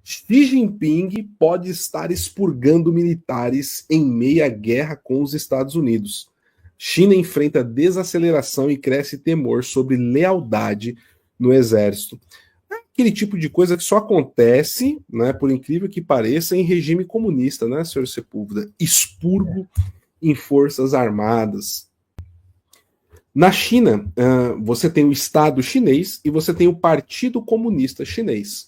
Xi Jinping pode estar expurgando militares em meia guerra com os Estados Unidos. China enfrenta desaceleração e cresce temor sobre lealdade no exército. É aquele tipo de coisa que só acontece, né, por incrível que pareça, em regime comunista, né, senhor Sepúlveda? Expurgo em forças armadas. Na China, você tem o Estado chinês e você tem o Partido Comunista Chinês.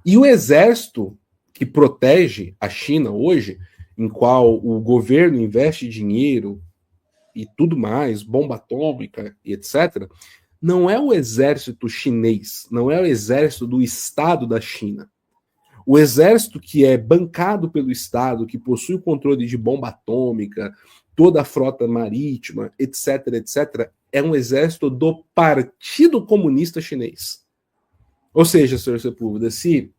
E o exército que protege a China hoje, em qual o governo investe dinheiro e tudo mais, bomba atômica e etc., não é o exército chinês, não é o exército do Estado da China. O exército que é bancado pelo Estado, que possui o controle de bomba atômica, toda a frota marítima, etc., etc., é um exército do Partido Comunista Chinês. Ou seja, senhor Sepúlveda, se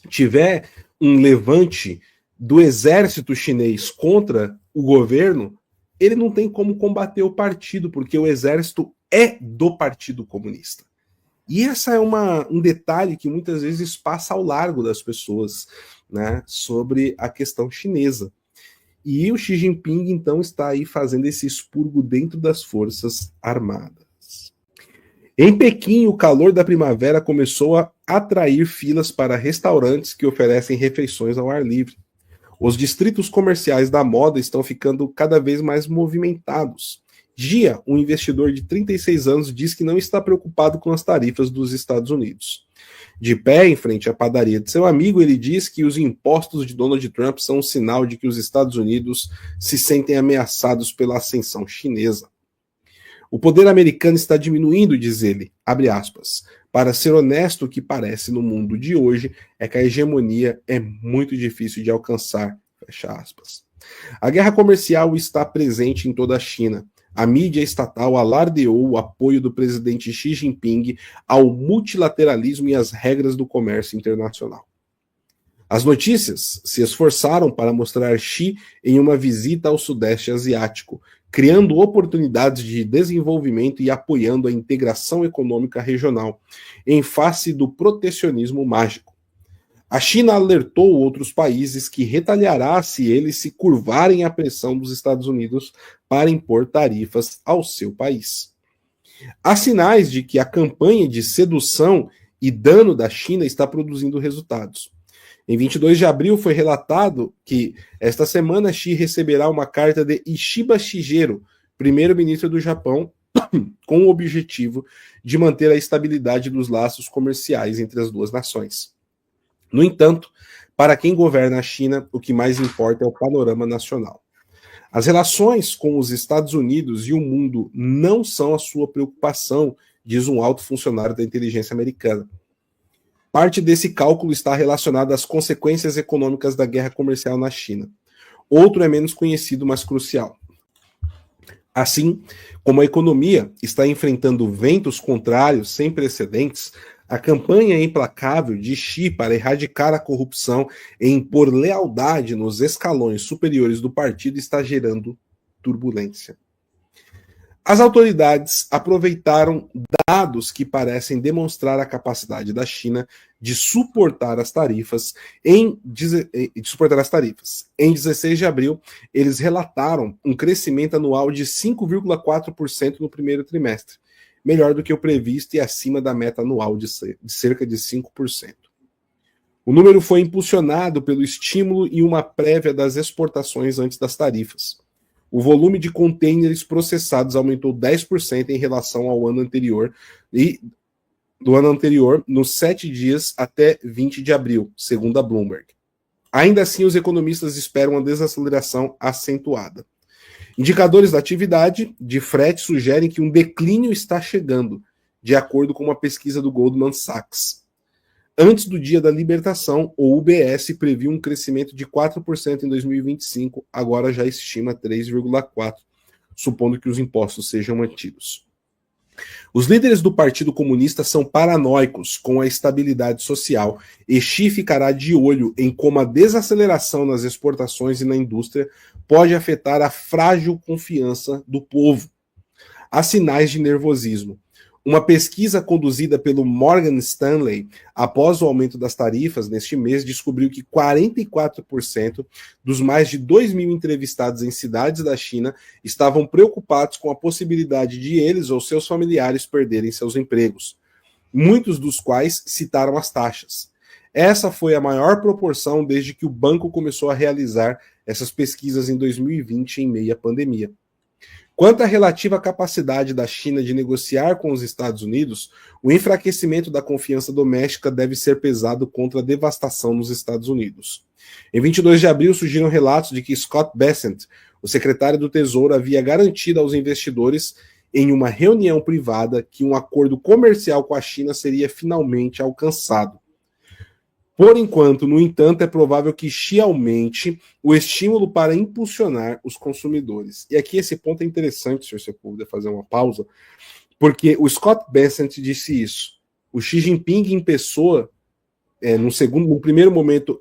tiver um levante do exército chinês contra o governo, ele não tem como combater o partido, porque o exército é do Partido Comunista. E essa é um detalhe que muitas vezes passa ao largo das pessoas, né, sobre a questão chinesa. E o Xi Jinping, então, está aí fazendo esse expurgo dentro das Forças Armadas. Em Pequim, o calor da primavera começou a atrair filas para restaurantes que oferecem refeições ao ar livre. Os distritos comerciais da moda estão ficando cada vez mais movimentados. Jia, um investidor de 36 anos, diz que não está preocupado com as tarifas dos Estados Unidos. De pé em frente à padaria de seu amigo, ele diz que os impostos de Donald Trump são um sinal de que os Estados Unidos se sentem ameaçados pela ascensão chinesa. O poder americano está diminuindo, diz ele, abre aspas. Para ser honesto, o que parece no mundo de hoje é que a hegemonia é muito difícil de alcançar, fecha aspas. A guerra comercial está presente em toda a China. A mídia estatal alardeou o apoio do presidente Xi Jinping ao multilateralismo e às regras do comércio internacional. As notícias se esforçaram para mostrar Xi em uma visita ao Sudeste Asiático, criando oportunidades de desenvolvimento e apoiando a integração econômica regional, em face do protecionismo mágico. A China alertou outros países que retaliará se eles se curvarem à pressão dos Estados Unidos para impor tarifas ao seu país. Há sinais de que a campanha de sedução e dano da China está produzindo resultados. Em 22 de abril foi relatado que esta semana Xi receberá uma carta de Ishiba Shigeru, primeiro-ministro do Japão, com o objetivo de manter a estabilidade dos laços comerciais entre as duas nações. No entanto, para quem governa a China, o que mais importa é o panorama nacional. As relações com os Estados Unidos e o mundo não são a sua preocupação, diz um alto funcionário da inteligência americana. Parte desse cálculo está relacionado às consequências econômicas da guerra comercial na China. Outro é menos conhecido, mas crucial. Assim, como a economia está enfrentando ventos contrários sem precedentes, a campanha implacável de Xi para erradicar a corrupção e impor lealdade nos escalões superiores do partido está gerando turbulência. As autoridades aproveitaram dados que parecem demonstrar a capacidade da China de suportar as tarifas. Em 16 de abril, eles relataram um crescimento anual de 5,4% no primeiro trimestre, melhor do que o previsto e acima da meta anual de cerca de 5%. O número foi impulsionado pelo estímulo e uma prévia das exportações antes das tarifas. O volume de contêineres processados aumentou 10% em relação ao ano anterior e do ano anterior nos 7 dias até 20 de abril, segundo a Bloomberg. Ainda assim, os economistas esperam uma desaceleração acentuada. Indicadores da atividade de frete sugerem que um declínio está chegando, de acordo com uma pesquisa do Goldman Sachs. Antes do dia da libertação, o UBS previu um crescimento de 4% em 2025, agora já estima 3,4%, supondo que os impostos sejam mantidos. Os líderes do Partido Comunista são paranoicos com a estabilidade social e Xi ficará de olho em como a desaceleração nas exportações e na indústria pode afetar a frágil confiança do povo. Há sinais de nervosismo. Uma pesquisa conduzida pelo Morgan Stanley, após o aumento das tarifas neste mês, descobriu que 44% dos mais de 2 mil entrevistados em cidades da China estavam preocupados com a possibilidade de eles ou seus familiares perderem seus empregos, muitos dos quais citaram as taxas. Essa foi a maior proporção desde que o banco começou a realizar essas pesquisas em 2020, em meio à pandemia. Quanto à relativa capacidade da China de negociar com os Estados Unidos, o enfraquecimento da confiança doméstica deve ser pesado contra a devastação nos Estados Unidos. Em 22 de abril, surgiram relatos de que Scott Bessent, o secretário do Tesouro, havia garantido aos investidores em uma reunião privada que um acordo comercial com a China seria finalmente alcançado. Por enquanto, no entanto, é provável que Xi aumente o estímulo para impulsionar os consumidores. E aqui esse ponto é interessante, se você puder fazer uma pausa, porque o Scott Bessent disse isso. O Xi Jinping em pessoa, no primeiro momento,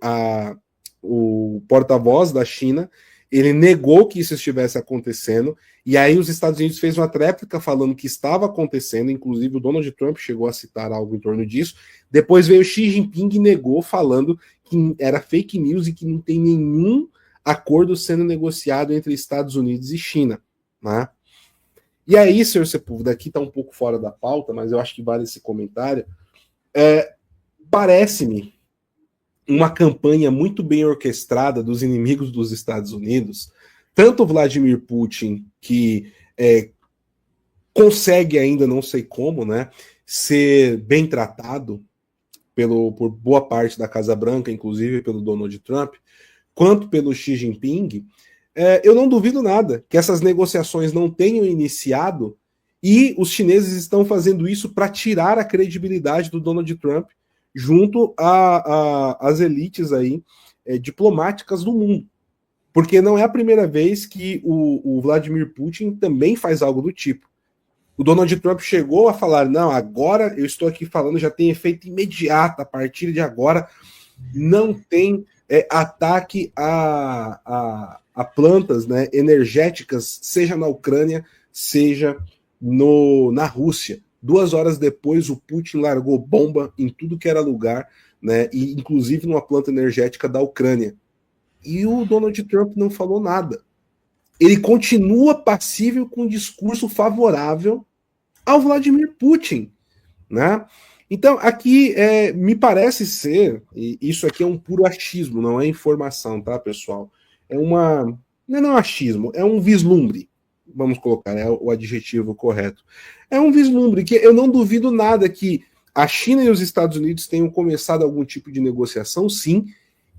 o porta-voz da China, ele negou que isso estivesse acontecendo, e aí os Estados Unidos fez uma tréplica falando que estava acontecendo, inclusive o Donald Trump chegou a citar algo em torno disso. Depois veio Xi Jinping e negou, falando que era fake news e que não tem nenhum acordo sendo negociado entre Estados Unidos e China, né? E aí, senhor Sepúlveda, daqui está um pouco fora da pauta, mas eu acho que vale esse comentário. Parece-me uma campanha muito bem orquestrada dos inimigos dos Estados Unidos, tanto Vladimir Putin, que consegue ainda, não sei como, né, ser bem tratado por boa parte da Casa Branca, inclusive pelo Donald Trump, quanto pelo Xi Jinping, eu não duvido nada que essas negociações não tenham iniciado e os chineses estão fazendo isso para tirar a credibilidade do Donald Trump junto às elites aí, diplomáticas do mundo. Porque não é a primeira vez que o Vladimir Putin também faz algo do tipo. O Donald Trump chegou a falar, não, agora eu estou aqui falando, já tem efeito imediato, a partir de agora não tem ataque a plantas, né, energéticas, seja na Ucrânia, seja na Rússia. 2 horas depois, o Putin largou bomba em tudo que era lugar, né, e inclusive numa planta energética da Ucrânia. E o Donald Trump não falou nada. Ele continua passível com um discurso favorável ao Vladimir Putin, né? Então, aqui me parece ser, e isso aqui é um puro achismo, não é informação, tá, pessoal? Não é um achismo, é um vislumbre, vamos colocar, é o adjetivo correto. É um vislumbre que eu não duvido nada que a China e os Estados Unidos tenham começado algum tipo de negociação, sim,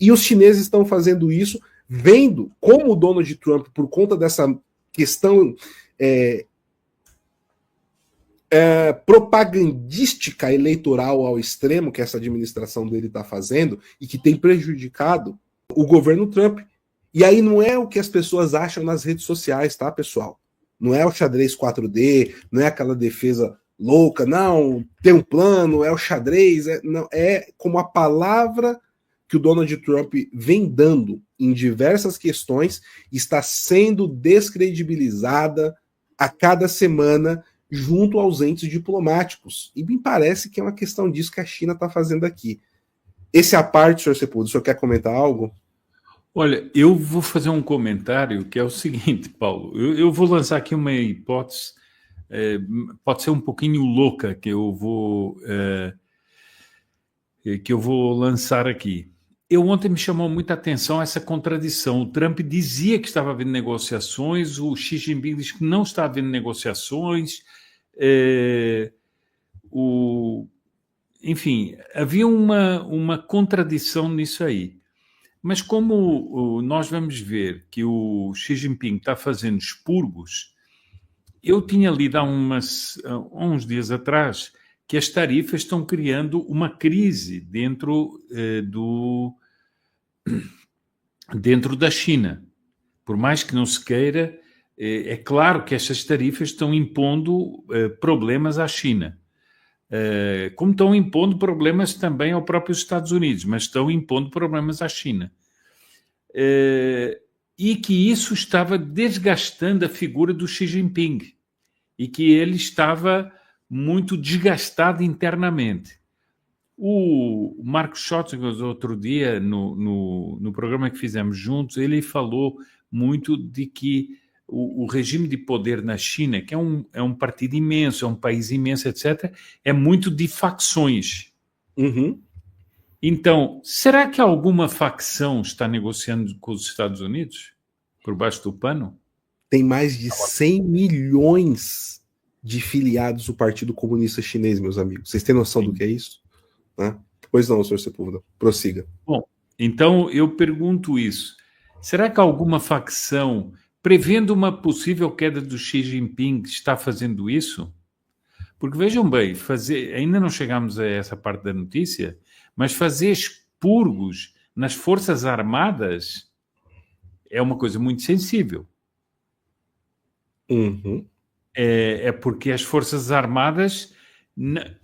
e os chineses estão fazendo isso, vendo como o Donald Trump, por conta dessa questão propagandística eleitoral ao extremo que essa administração dele está fazendo e que tem prejudicado o governo Trump. E aí não é o que as pessoas acham nas redes sociais, tá, pessoal? Não é o xadrez 4D, não é aquela defesa louca, não, tem um plano, é o xadrez, não, é como a palavra que o Donald Trump vem dando em diversas questões está sendo descredibilizada a cada semana junto aos entes diplomáticos. E me parece que é uma questão disso que a China está fazendo aqui. Esse é a parte, senhor Sepúlveda, o senhor quer comentar algo? Olha, eu vou fazer um comentário que é o seguinte, Paulo. Eu vou lançar aqui uma hipótese, pode ser um pouquinho louca, que eu vou lançar aqui. Ontem me chamou muita atenção essa contradição. O Trump dizia que estava havendo negociações, o Xi Jinping diz que não está havendo negociações. Enfim, havia uma contradição nisso aí. Mas como nós vamos ver que o Xi Jinping está fazendo expurgos, eu tinha lido há uns dias atrás que as tarifas estão criando uma crise dentro da China. Por mais que não se queira, é claro que estas tarifas estão impondo problemas à China. Como estão impondo problemas também ao próprio Estados Unidos, mas estão impondo problemas à China. E que isso estava desgastando a figura do Xi Jinping e que ele estava muito desgastado internamente. O Marcos Schottingers, outro dia, no programa que fizemos juntos, ele falou muito de que o regime de poder na China, que é um partido imenso, é um país imenso, etc., é muito de facções. Uhum. Então, será que alguma facção está negociando com os Estados Unidos? Por baixo do pano? Tem mais de 100 milhões de filiados do Partido Comunista Chinês, meus amigos. Vocês têm noção do que é isso? Né? Pois não, senhor Sepúlveda. Prossiga. Bom, então eu pergunto isso. Será que alguma facção, prevendo uma possível queda do Xi Jinping, está fazendo isso? Porque vejam bem, ainda não chegamos a essa parte da notícia, mas fazer expurgos nas Forças Armadas é uma coisa muito sensível. Uhum. É porque as Forças Armadas,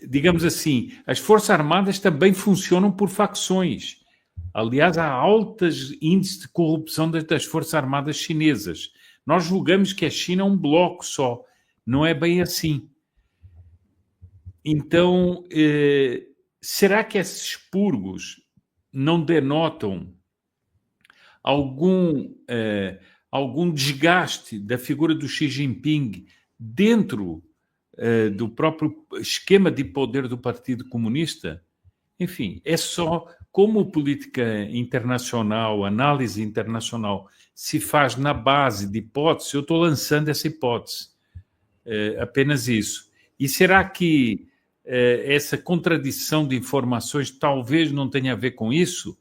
digamos assim, as Forças Armadas também funcionam por facções. Aliás, há altos índices de corrupção das Forças Armadas chinesas. Nós julgamos que a China é um bloco só. Não é bem assim. Então, será que esses expurgos não denotam algum desgaste da figura do Xi Jinping dentro do próprio esquema de poder do Partido Comunista? Enfim, é só como política internacional, análise internacional se faz na base de hipóteses. Eu estou lançando essa hipótese, apenas isso. E será que essa contradição de informações talvez não tenha a ver com isso?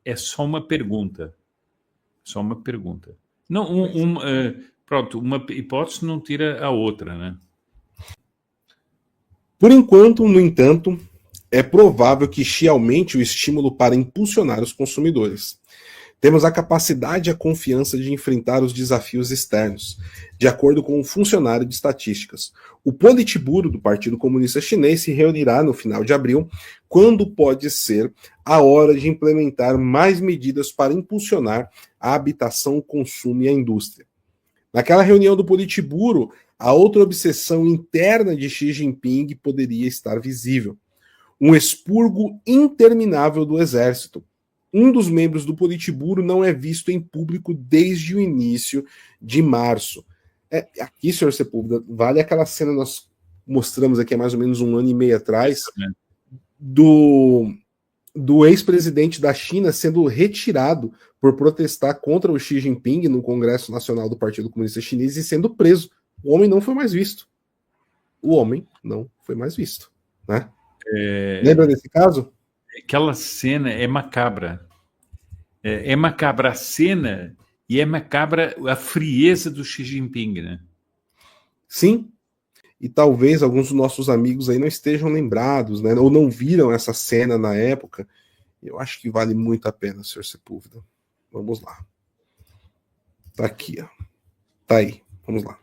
É só uma pergunta. Só uma pergunta. Não, pronto, uma hipótese não tira a outra, né? Por enquanto, no entanto, é provável que Xi aumente o estímulo para impulsionar os consumidores. Temos a capacidade e a confiança de enfrentar os desafios externos, de acordo com um funcionário de estatísticas. O Politburo do Partido Comunista Chinês se reunirá no final de abril, quando pode ser a hora de implementar mais medidas para impulsionar a habitação, o consumo e a indústria. Naquela reunião do Politburo, a outra obsessão interna de Xi Jinping poderia estar visível. Um expurgo interminável do exército. Um dos membros do Politburo não é visto em público desde o início de março. Aqui, senhor Sepúlveda, vale aquela cena que nós mostramos aqui há mais ou menos 1 ano e meio atrás, do ex-presidente da China sendo retirado por protestar contra o Xi Jinping no Congresso Nacional do Partido Comunista Chinês e sendo preso. O homem não foi mais visto. O homem não foi mais visto. Né? Lembra desse caso? Aquela cena é macabra. É macabra a cena e é macabra a frieza do Xi Jinping, né? Sim. E talvez alguns dos nossos amigos aí não estejam lembrados, né? Ou não viram essa cena na época. Eu acho que vale muito a pena, senhor Sepúlveda. Vamos lá. Tá aqui, ó. Tá aí. Vamos lá.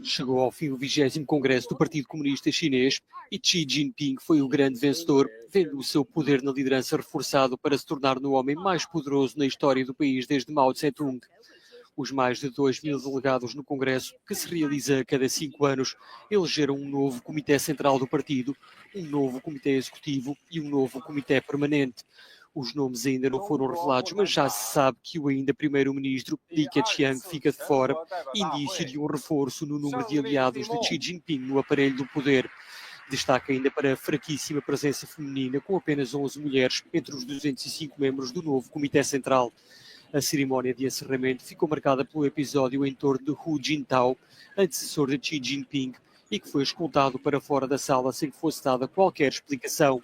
Chegou ao fim o 20º Congresso do Partido Comunista Chinês e Xi Jinping foi o grande vencedor, vendo o seu poder na liderança reforçado para se tornar o homem mais poderoso na história do país desde Mao Tse-tung. Os mais de 2.000 delegados no Congresso, que se realiza a cada 5 anos, elegeram um novo Comitê Central do Partido, um novo Comitê Executivo e um novo Comitê Permanente. Os nomes ainda não foram revelados, mas já se sabe que o ainda primeiro-ministro Li Keqiang fica de fora, indício de um reforço no número de aliados de Xi Jinping no aparelho do poder. Destaca ainda para a fraquíssima presença feminina, com apenas 11 mulheres entre os 205 membros do novo Comitê Central. A cerimónia de encerramento ficou marcada pelo episódio em torno de Hu Jintao, antecessor de Xi Jinping, e que foi escoltado para fora da sala sem que fosse dada qualquer explicação.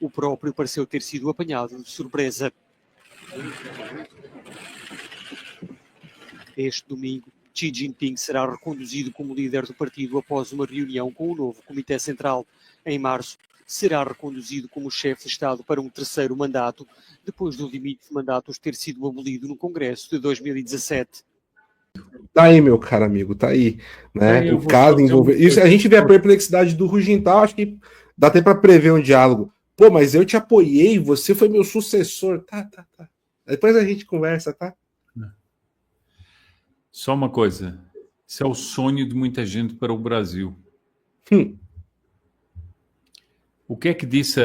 O próprio pareceu ter sido apanhado de surpresa. Este domingo, Xi Jinping será reconduzido como líder do partido após uma reunião com o novo Comitê Central. Em março, será reconduzido como chefe de Estado para um terceiro mandato, depois do limite de mandatos ter sido abolido no Congresso de 2017. Tá aí, meu caro amigo, tá aí. Né? O caso envolvendo. Isso, a gente vê a perplexidade do Hu Jintao, acho que dá até para prever um diálogo. Pô, mas eu te apoiei, você foi meu sucessor. Tá. Depois a gente conversa, tá? Só uma coisa. Isso é o sonho de muita gente para o Brasil. O que é que disse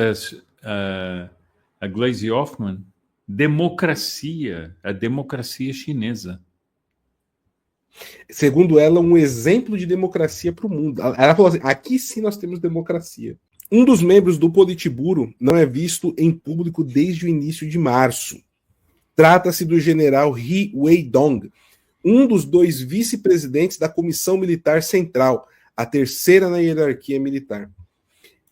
a Gleisi Hoffmann? Democracia. A democracia chinesa. Segundo ela, um exemplo de democracia para o mundo. Ela falou assim, aqui sim nós temos democracia. Um dos membros do Politburo não é visto em público desde o início de março. Trata-se do general Ri Weidong, um dos 2 vice-presidentes da Comissão Militar Central, a terceira na hierarquia militar.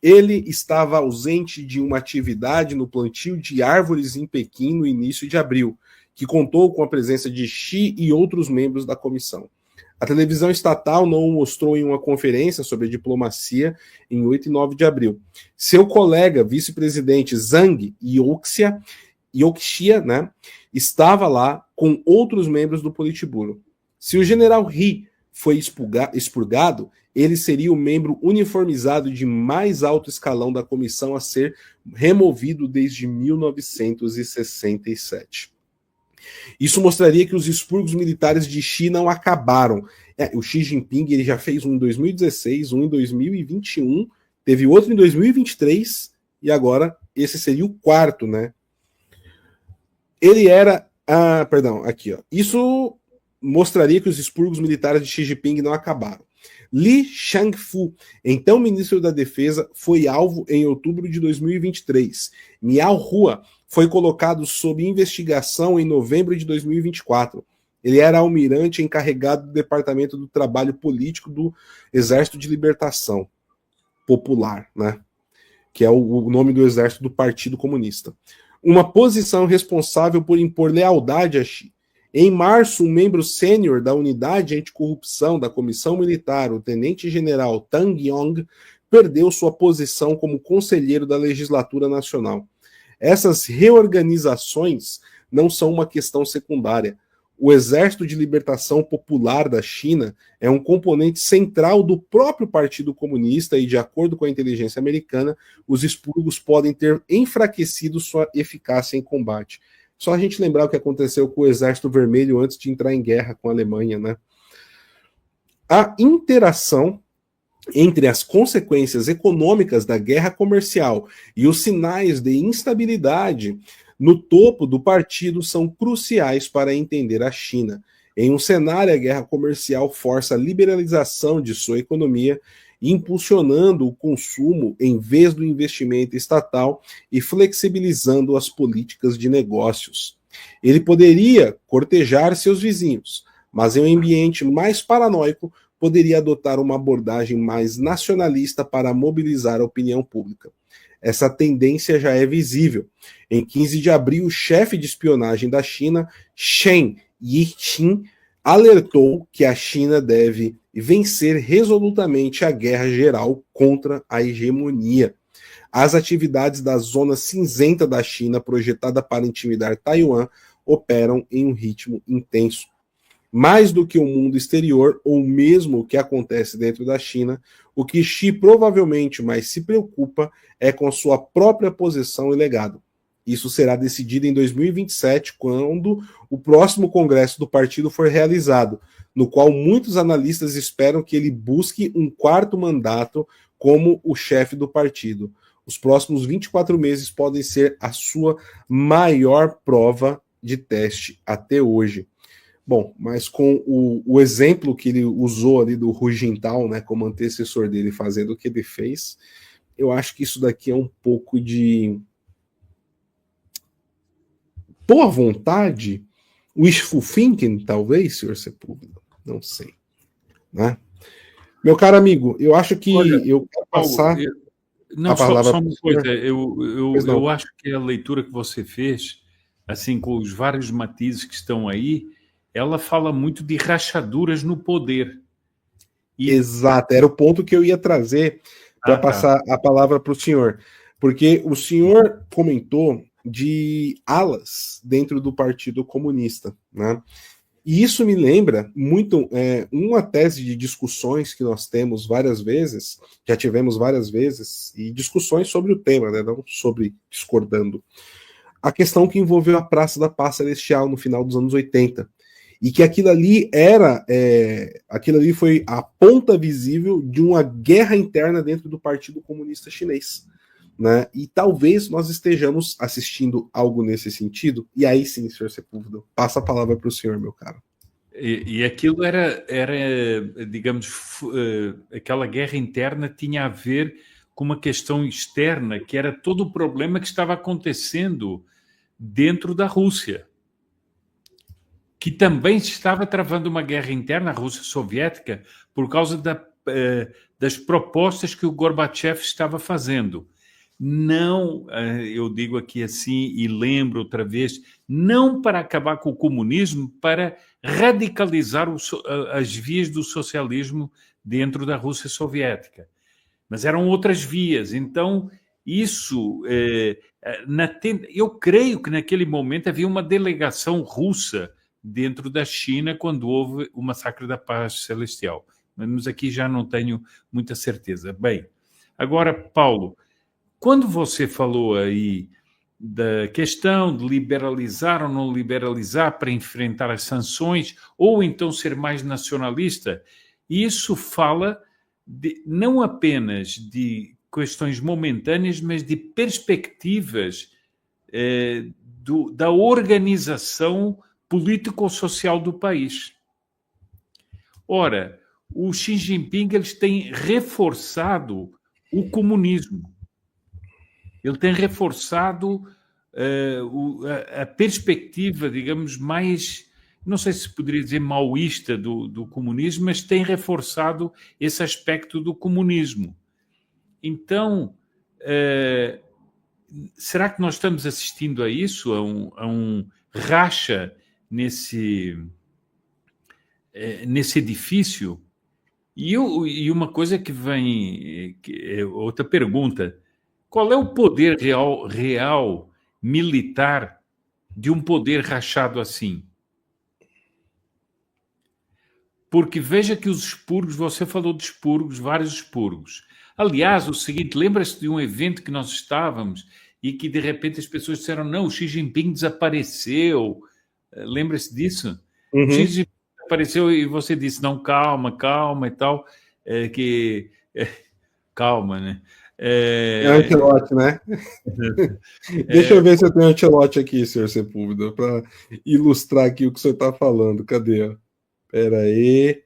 Ele estava ausente de uma atividade no plantio de árvores em Pequim no início de abril, que contou com a presença de Xi e outros membros da comissão. A televisão estatal não o mostrou em uma conferência sobre diplomacia em 8 e 9 de abril. Seu colega, vice-presidente Zhang Youxia, né, estava lá com outros membros do Politburo. Se o general Ri foi expurgado, ele seria o membro uniformizado de mais alto escalão da comissão a ser removido desde 1967. Isso mostraria que os expurgos militares de Xi não acabaram. O Xi Jinping ele já fez um em 2016, um em 2021, teve outro em 2023 e agora esse seria o 4º, né? Ele era... aqui, ó. Isso mostraria que os expurgos militares de Xi Jinping não acabaram. Li Shangfu, então ministro da Defesa, foi alvo em outubro de 2023. Miao Hua foi colocado sob investigação em novembro de 2024. Ele era almirante encarregado do Departamento do Trabalho Político do Exército de Libertação Popular, né? Que é o nome do exército do Partido Comunista. Uma posição responsável por impor lealdade a Xi. Em março, um membro sênior da Unidade Anticorrupção da Comissão Militar, o tenente-general Tang Yong, perdeu sua posição como conselheiro da Legislatura Nacional. Essas reorganizações não são uma questão secundária. O Exército de Libertação Popular da China é um componente central do próprio Partido Comunista e, de acordo com a inteligência americana, os expurgos podem ter enfraquecido sua eficácia em combate. Só a gente lembrar o que aconteceu com o Exército Vermelho antes de entrar em guerra com a Alemanha, né? A interação entre as consequências econômicas da guerra comercial e os sinais de instabilidade no topo do partido são cruciais para entender a China. Em um cenário, a guerra comercial força a liberalização de sua economia, impulsionando o consumo em vez do investimento estatal e flexibilizando as políticas de negócios. Ele poderia cortejar seus vizinhos, mas em um ambiente mais paranoico, poderia adotar uma abordagem mais nacionalista para mobilizar a opinião pública. Essa tendência já é visível. Em 15 de abril, o chefe de espionagem da China, Shen Yiqin, alertou que a China deve vencer resolutamente a guerra geral contra a hegemonia. As atividades da zona cinzenta da China, projetada para intimidar Taiwan, operam em um ritmo intenso. Mais do que o mundo exterior, ou mesmo o que acontece dentro da China, o que Xi provavelmente mais se preocupa é com a sua própria posição e legado. Isso será decidido em 2027, quando o próximo congresso do partido for realizado, no qual muitos analistas esperam que ele busque um 4º mandato como o chefe do partido. Os próximos 24 meses podem ser a sua maior prova de teste até hoje. Bom, mas com o exemplo que ele usou ali do Hu Jintao, né, como antecessor dele, fazendo o que ele fez, eu acho que isso daqui é um pouco de boa vontade, wishful thinking, talvez, senhor Sepúlveda, não sei, né? Meu caro amigo, eu acho que eu quero passar não, a palavra só uma coisa, eu eu acho que a leitura que você fez, assim, com os vários matizes que estão aí, ela fala muito de rachaduras no poder. Exato, era o ponto que eu ia trazer para passar a palavra para o senhor, porque o senhor comentou de alas dentro do Partido Comunista, né? E isso me lembra muito uma tese de discussões que nós temos várias vezes, já tivemos várias vezes, e discussões sobre o tema, né? Não sobre discordando. A questão que envolveu a Praça da Paz Celestial no final dos anos 80. e que aquilo ali foi a ponta visível de uma guerra interna dentro do Partido Comunista Chinês, né? E talvez nós estejamos assistindo algo nesse sentido. E aí sim, senhor Sepúlveda, passa a palavra para o senhor, meu caro. E aquilo era, digamos, aquela guerra interna tinha a ver com uma questão externa, que era todo o problema que estava acontecendo dentro da Rússia, que também estava travando uma guerra interna, a Rússia soviética, por causa das propostas que o Gorbachev estava fazendo. Não, eu digo aqui assim e lembro outra vez, não para acabar com o comunismo, para radicalizar as vias do socialismo dentro da Rússia soviética. Mas eram outras vias. Então, isso... eu creio que naquele momento havia uma delegação russa dentro da China quando houve o massacre da Paz Celestial. Mas aqui já não tenho muita certeza. Bem, agora, Paulo, quando você falou aí da questão de liberalizar ou não liberalizar para enfrentar as sanções, ou então ser mais nacionalista, isso fala não apenas de questões momentâneas, mas de perspectivas da organização político-social do país. Ora, o Xi Jinping eles têm reforçado o comunismo. Ele tem reforçado a perspectiva, digamos, mais, não sei se poderia dizer maoísta do comunismo, mas tem reforçado esse aspecto do comunismo. Então, será que nós estamos assistindo a isso, a um racha nesse edifício? E uma coisa que vem, outra pergunta, qual é o poder real militar de um poder rachado assim? Porque veja que os expurgos, você falou de expurgos, vários expurgos. Aliás, o seguinte, lembra-se de um evento que nós estávamos e que de repente as pessoas disseram, não, o Xi Jinping desapareceu. Lembra-se disso? Uhum. O Xi Jinping desapareceu e você disse, não, calma e tal, calma, né? É antilote, né? Deixa eu ver se eu tenho antilote aqui, senhor Sepúlveda, para ilustrar aqui o que o senhor está falando. Cadê? Espera aí.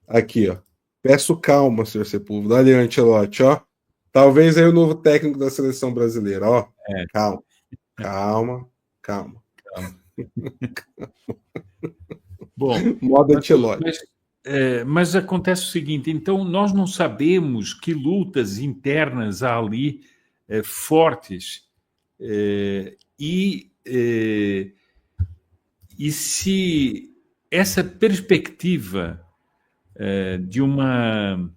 Aqui, ó. Peço calma, senhor Sepúlveda. Olha o antilote, ó. Talvez aí o novo técnico da seleção brasileira, ó. Calma. Bom, modo antilote. Mas acontece o seguinte, então nós não sabemos que lutas internas há ali fortes e se essa perspectiva de uma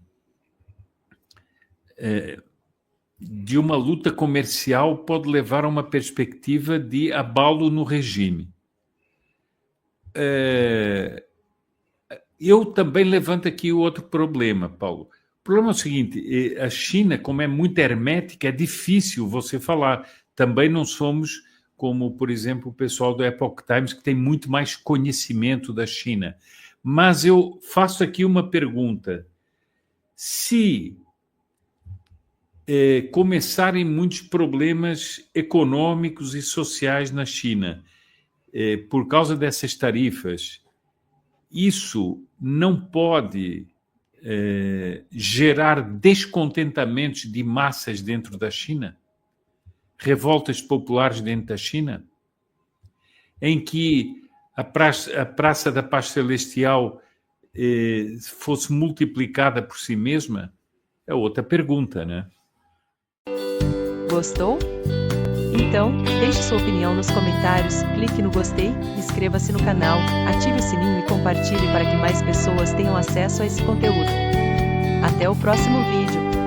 luta comercial pode levar a uma perspectiva de abalo no regime. Eu também levanto aqui o outro problema, Paulo. O problema é o seguinte, a China, como é muito hermética, é difícil você falar. Também não somos como, por exemplo, o pessoal do Epoch Times, que tem muito mais conhecimento da China. Mas eu faço aqui uma pergunta. Se começarem muitos problemas econômicos e sociais na China por causa dessas tarifas, isso não pode gerar descontentamentos de massas dentro da China? Revoltas populares dentro da China? Em que a Praça da Paz Celestial fosse multiplicada por si mesma? É outra pergunta, né? Gostou? Então, deixe sua opinião nos comentários, clique no gostei, inscreva-se no canal, ative o sininho e compartilhe para que mais pessoas tenham acesso a esse conteúdo. Até o próximo vídeo!